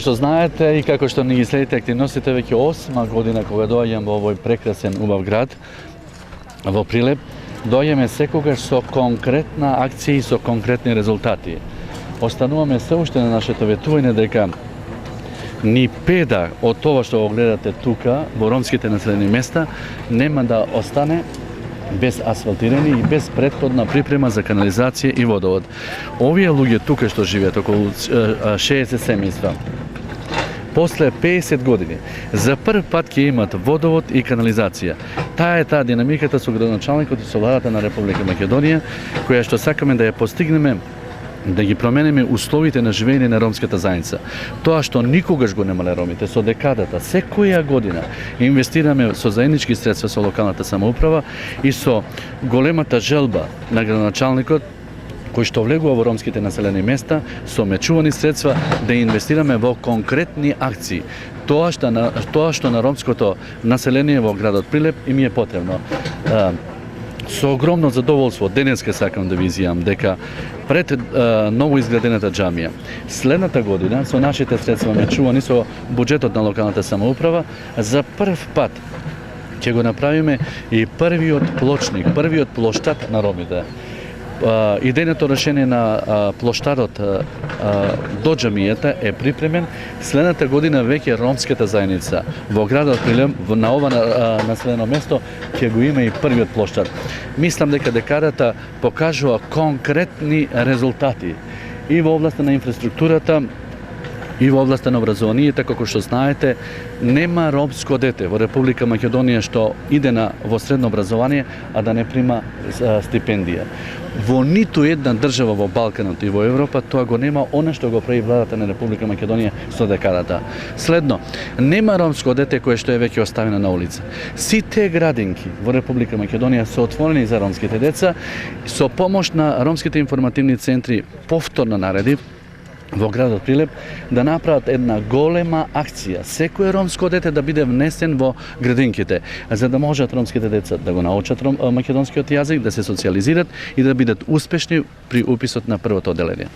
Što знаете и како што ни ги следите активностите, веќе 8 година кога доаѓам во овој прекрасен убав град, во Прилеп, доаѓаме секогаш со конкретна акција и со конкретни резултати. Остануваме се уште на нашето ветување дека ни педа од тоа што го гледате тука во ромските населени места нема да остане без асфалтирани и без претходна припрема за канализација и водовод. Овие луѓе тука што живеат, околу 60 семејства, после 50 години, за прв пат ќе имат водовод и канализација. Таа е таа динамиката со градоначалникот и со владата на Република Македонија, која што сакаме да ја постигнеме, да ги промениме условите на живење на ромската заедница. Тоа што никогаш го немале ромите, со декадата, секоја година инвестираме со заеднички средства со локалната самоуправа и со големата желба на градоначалникот кој што влегува во ромските населени места со мечувани средства да инвестираме во конкретни акции. Тоа што на ромското население во градот Прилеп им е потребно. Со огромно задоволство денеска сакам да ви изјавам дека пред ново изградената џамија следната година со нашите средства мечувани со буџетот на локалната самоуправа за прв пат ќе го направиме и првиот плочник, првиот плоштад на ромите. Идејното решение на плоштадот до џамијата е припремен. Следната година веќе ромската заедница во градот Прилеп, на ова населено место, ќе го има и првиот плоштад. Мислам дека декадата покажува конкретни резултати и во областа на инфраструктурата, и во областа на образованието. Како што знаете, нема ромско дете во Република Македонија што иде во средно образование, а да не прима стипендија. Во ниту една држава во Балканот и во Европа тоа го нема она што го прави владата на Република Македонија со декадата. Следно, нема ромско дете кое што е веќе оставено на улица. Сите градинки во Република Македонија се отворени за ромските деца. Со помош на ромските информативни центри повторно наредив во градот Прилеп да направат една голема акција, секој ромско дете да биде внесен во градинките, за да можат ромските деца да го научат македонскиот јазик, да се социјализират и да бидат успешни при уписот на првото одделение.